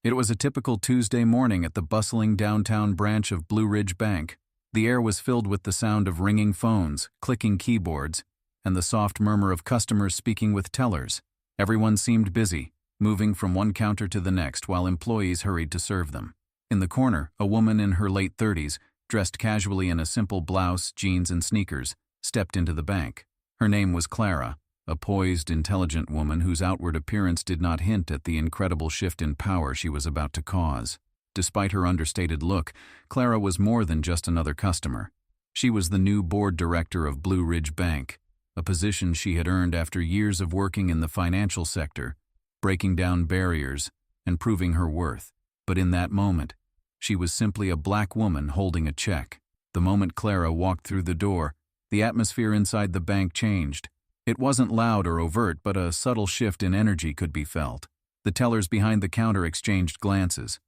It was a typical Tuesday morning at the bustling downtown branch of Blue Ridge Bank. The air was filled with the sound of ringing phones, clicking keyboards, and the soft murmur of customers speaking with tellers. Everyone seemed busy, moving from one counter to the next while employees hurried to serve them. In the corner, a woman in her late 30s, dressed casually in a simple blouse, jeans, and sneakers, stepped into the bank. Her name was Clara, a poised, intelligent woman whose outward appearance did not hint at the incredible shift in power she was about to cause. Despite her understated look, Clara was more than just another customer. She was the new board director of Blue Ridge Bank, a position she had earned after years of working in the financial sector, breaking down barriers and proving her worth. But in that moment, she was simply a black woman holding a check. The moment Clara walked through the door, the atmosphere inside the bank changed. It wasn't loud or overt, but a subtle shift in energy could be felt. The tellers behind the counter exchanged glances.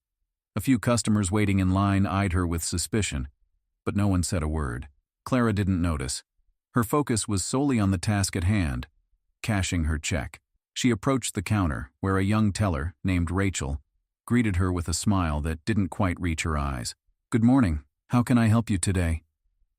A few customers waiting in line eyed her with suspicion, but no one said a word. Clara didn't notice. Her focus was solely on the task at hand, cashing her check. She approached the counter, where a young teller, named Rachel, greeted her with a smile that didn't quite reach her eyes. "Good morning. How can I help you today?"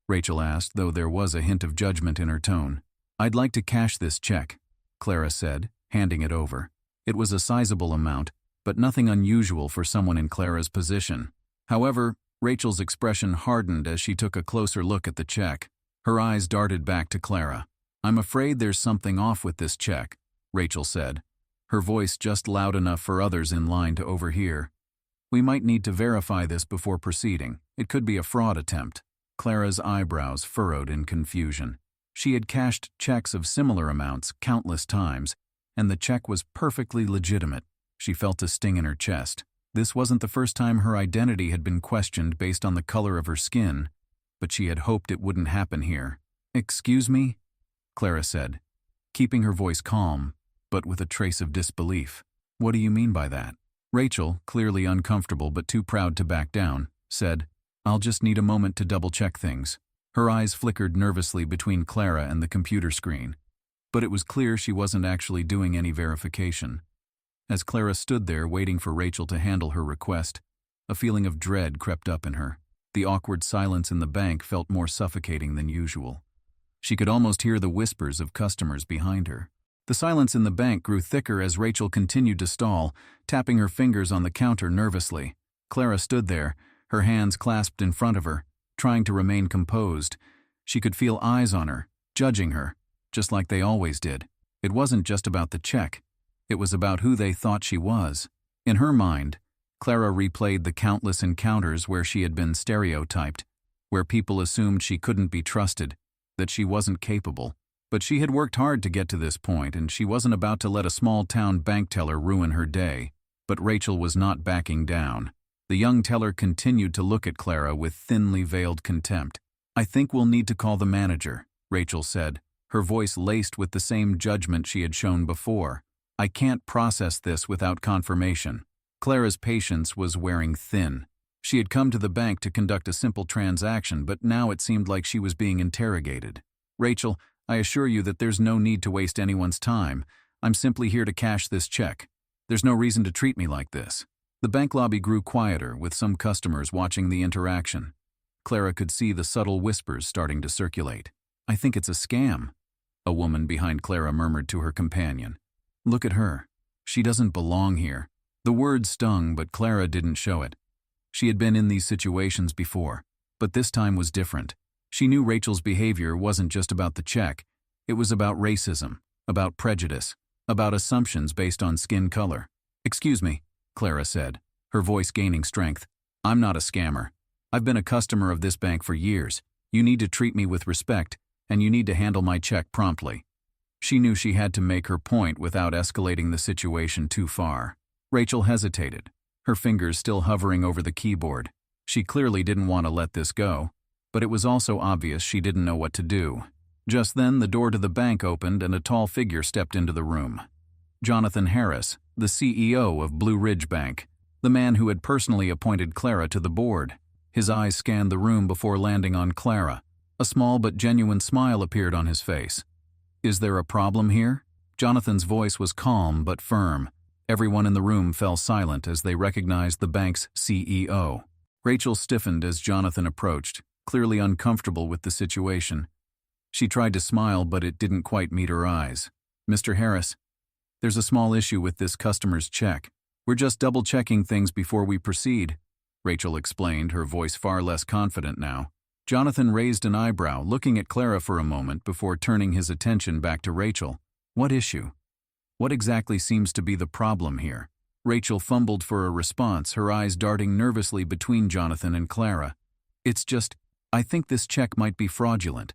Rachel asked, though there was a hint of judgment in her tone. "I'd like to cash this check," Clara said, handing it over. It was a sizable amount, but nothing unusual for someone in Clara's position. However, Rachel's expression hardened as she took a closer look at the check. Her eyes darted back to Clara. "I'm afraid there's something off with this check," Rachel said, her voice just loud enough for others in line to overhear. "We might need to verify this before proceeding. It could be a fraud attempt." Clara's eyebrows furrowed in confusion. She had cashed checks of similar amounts countless times, and the check was perfectly legitimate. She felt a sting in her chest. This wasn't the first time her identity had been questioned based on the color of her skin, but she had hoped it wouldn't happen here. "Excuse me?" Clara said, keeping her voice calm, but with a trace of disbelief. "What do you mean by that?" Rachel, clearly uncomfortable but too proud to back down, said, "I'll just need a moment to double-check things." Her eyes flickered nervously between Clara and the computer screen, but it was clear she wasn't actually doing any verification. As Clara stood there waiting for Rachel to handle her request, a feeling of dread crept up in her. The awkward silence in the bank felt more suffocating than usual. She could almost hear the whispers of customers behind her. The silence in the bank grew thicker as Rachel continued to stall, tapping her fingers on the counter nervously. Clara stood there, her hands clasped in front of her, trying to remain composed. She could feel eyes on her, judging her, just like they always did. It wasn't just about the check. It was about who they thought she was. In her mind, Clara replayed the countless encounters where she had been stereotyped, where people assumed she couldn't be trusted, that she wasn't capable. But she had worked hard to get to this point, and she wasn't about to let a small-town bank teller ruin her day. But Rachel was not backing down. The young teller continued to look at Clara with thinly veiled contempt. "I think we'll need to call the manager," Rachel said, her voice laced with the same judgment she had shown before. "I can't process this without confirmation." Clara's patience was wearing thin. She had come to the bank to conduct a simple transaction, but now it seemed like she was being interrogated. "Rachel, I assure you that there's no need to waste anyone's time. I'm simply here to cash this check. There's no reason to treat me like this." The bank lobby grew quieter, with some customers watching the interaction. Clara could see the subtle whispers starting to circulate. "I think it's a scam," a woman behind Clara murmured to her companion. "Look at her. She doesn't belong here." The word stung, but Clara didn't show it. She had been in these situations before, but this time was different. She knew Rachel's behavior wasn't just about the check. It was about racism, about prejudice, about assumptions based on skin color. "Excuse me," Clara said, her voice gaining strength. "I'm not a scammer. I've been a customer of this bank for years. You need to treat me with respect, and you need to handle my check promptly." She knew she had to make her point without escalating the situation too far. Rachel hesitated, her fingers still hovering over the keyboard. She clearly didn't want to let this go, but it was also obvious she didn't know what to do. Just then, the door to the bank opened and a tall figure stepped into the room. Jonathan Harris, the CEO of Blue Ridge Bank, the man who had personally appointed Clara to the board. His eyes scanned the room before landing on Clara. A small but genuine smile appeared on his face. "Is there a problem here?" Jonathan's voice was calm but firm. Everyone in the room fell silent as they recognized the bank's CEO. Rachel stiffened as Jonathan approached, clearly uncomfortable with the situation. She tried to smile, but it didn't quite meet her eyes. "Mr. Harris, there's a small issue with this customer's check. We're just double-checking things before we proceed," Rachel explained, her voice far less confident now. Jonathan raised an eyebrow, looking at Clara for a moment before turning his attention back to Rachel. "What issue? What exactly seems to be the problem here?" Rachel fumbled for a response, her eyes darting nervously between Jonathan and Clara. "It's just, I think this check might be fraudulent.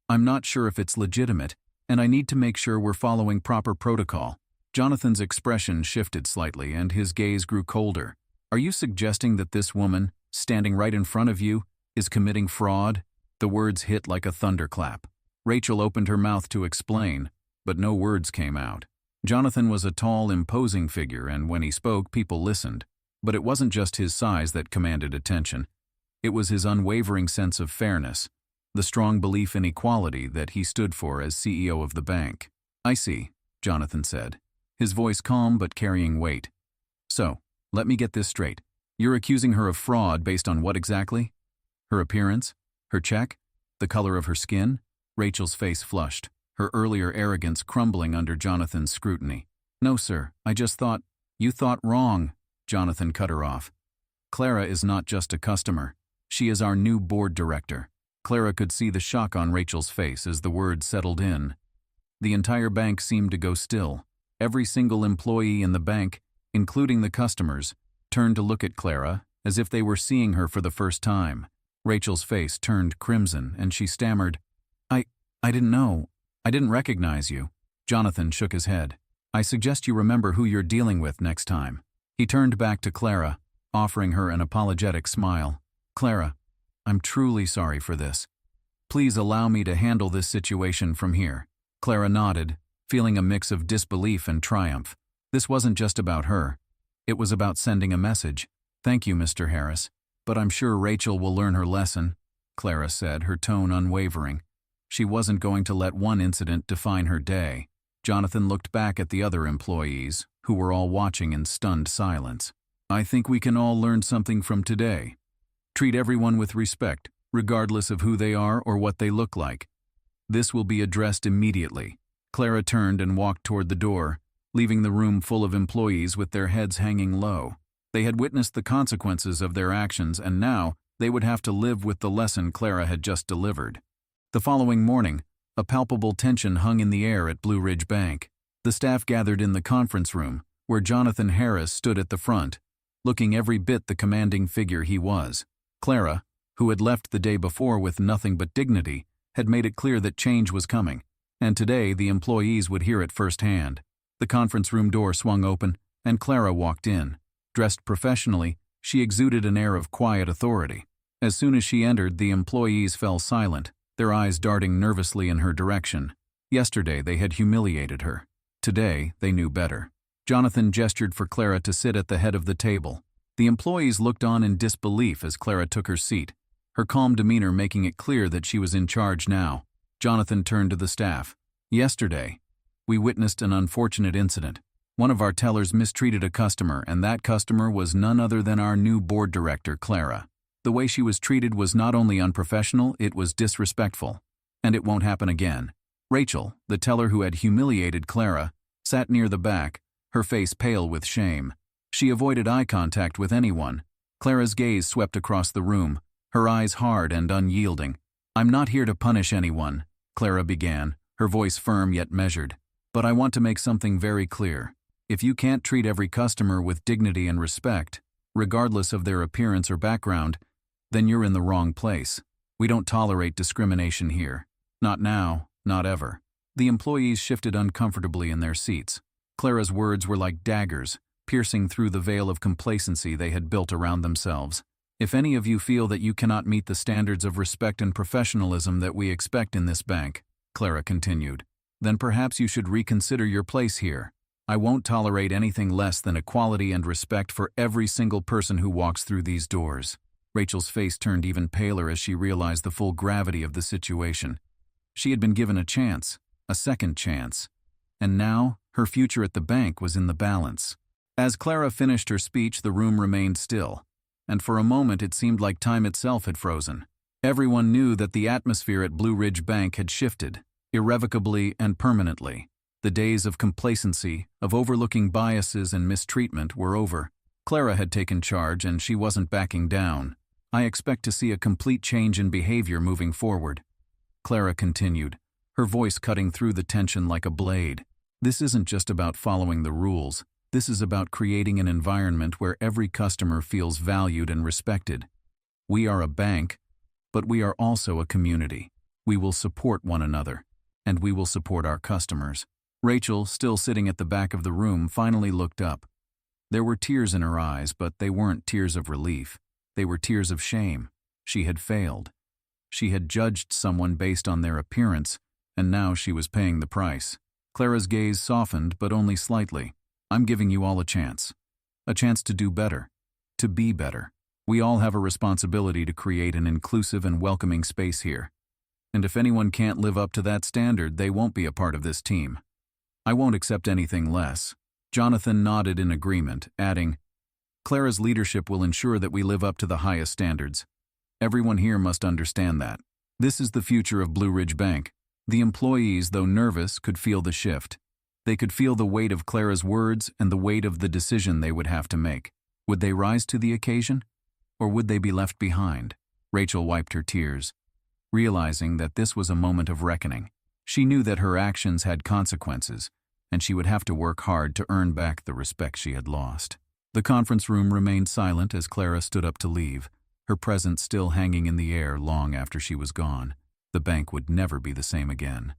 I'm not sure if it's legitimate, and I need to make sure we're following proper protocol." Jonathan's expression shifted slightly, and his gaze grew colder. "Are you suggesting that this woman, standing right in front of you, is committing fraud?" The words hit like a thunderclap. Rachel opened her mouth to explain, but no words came out. Jonathan was a tall, imposing figure, and when he spoke, people listened. But it wasn't just his size that commanded attention. It was his unwavering sense of fairness, the strong belief in equality that he stood for as CEO of the bank. "I see," Jonathan said, his voice calm but carrying weight. "So, let me get this straight. You're accusing her of fraud based on what exactly? Her appearance? Her check? The color of her skin?" Rachel's face flushed, her earlier arrogance crumbling under Jonathan's scrutiny. "No, sir, I just thought—" "You thought wrong," Jonathan cut her off. "Clara is not just a customer. She is our new board director." Clara could see the shock on Rachel's face as the words settled in. The entire bank seemed to go still. Every single employee in the bank, including the customers, turned to look at Clara as if they were seeing her for the first time. Rachel's face turned crimson, and she stammered, I didn't know. I didn't recognize you." Jonathan shook his head. "I suggest you remember who you're dealing with next time." He turned back to Clara, offering her an apologetic smile. "Clara, I'm truly sorry for this. Please allow me to handle this situation from here." Clara nodded, feeling a mix of disbelief and triumph. This wasn't just about her. It was about sending a message. "Thank you, Mr. Harris, but I'm sure Rachel will learn her lesson," Clara said, her tone unwavering. She wasn't going to let one incident define her day. Jonathan looked back at the other employees, who were all watching in stunned silence. "I think we can all learn something from today. Treat everyone with respect, regardless of who they are or what they look like. This will be addressed immediately." Clara turned and walked toward the door, leaving the room full of employees with their heads hanging low. They had witnessed the consequences of their actions, and now they would have to live with the lesson Clara had just delivered. The following morning, a palpable tension hung in the air at Blue Ridge Bank. The staff gathered in the conference room, where Jonathan Harris stood at the front, looking every bit the commanding figure he was. Clara, who had left the day before with nothing but dignity, had made it clear that change was coming, and today the employees would hear it firsthand. The conference room door swung open, and Clara walked in. Dressed professionally, she exuded an air of quiet authority. As soon as she entered, the employees fell silent, their eyes darting nervously in her direction. Yesterday they had humiliated her. Today they knew better. Jonathan gestured for Clara to sit at the head of the table. The employees looked on in disbelief as Clara took her seat, her calm demeanor making it clear that she was in charge now. Jonathan turned to the staff. "Yesterday, we witnessed an unfortunate incident. One of our tellers mistreated a customer, and that customer was none other than our new board director, Clara. The way she was treated was not only unprofessional, it was disrespectful. And it won't happen again." Rachel, the teller who had humiliated Clara, sat near the back, her face pale with shame. She avoided eye contact with anyone. Clara's gaze swept across the room, her eyes hard and unyielding. "I'm not here to punish anyone," Clara began, her voice firm yet measured. "But I want to make something very clear. If you can't treat every customer with dignity and respect, regardless of their appearance or background, then you're in the wrong place. We don't tolerate discrimination here. Not now, not ever." The employees shifted uncomfortably in their seats. Clara's words were like daggers, piercing through the veil of complacency they had built around themselves. "If any of you feel that you cannot meet the standards of respect and professionalism that we expect in this bank," Clara continued, "then perhaps you should reconsider your place here. I won't tolerate anything less than equality and respect for every single person who walks through these doors." Rachel's face turned even paler as she realized the full gravity of the situation. She had been given a chance, a second chance, and now her future at the bank was in the balance. As Clara finished her speech, the room remained still, and for a moment it seemed like time itself had frozen. Everyone knew that the atmosphere at Blue Ridge Bank had shifted, irrevocably and permanently. The days of complacency, of overlooking biases and mistreatment were over. Clara had taken charge and she wasn't backing down. I expect to see a complete change in behavior moving forward. Clara continued, her voice cutting through the tension like a blade. This isn't just about following the rules. This is about creating an environment where every customer feels valued and respected. We are a bank, but we are also a community. We will support one another, and we will support our customers. Rachel, still sitting at the back of the room, finally looked up. There were tears in her eyes, but they weren't tears of relief. They were tears of shame. She had failed. She had judged someone based on their appearance, and now she was paying the price. Clara's gaze softened, but only slightly. I'm giving you all a chance. A chance to do better. To be better. We all have a responsibility to create an inclusive and welcoming space here. And if anyone can't live up to that standard, they won't be a part of this team. I won't accept anything less. Jonathan nodded in agreement, adding, Clara's leadership will ensure that we live up to the highest standards. Everyone here must understand that. This is the future of Blue Ridge Bank. The employees, though nervous, could feel the shift. They could feel the weight of Clara's words and the weight of the decision they would have to make. Would they rise to the occasion? Or would they be left behind? Rachel wiped her tears, realizing that this was a moment of reckoning. She knew that her actions had consequences, and she would have to work hard to earn back the respect she had lost. The conference room remained silent as Clara stood up to leave, her presence still hanging in the air long after she was gone. The bank would never be the same again.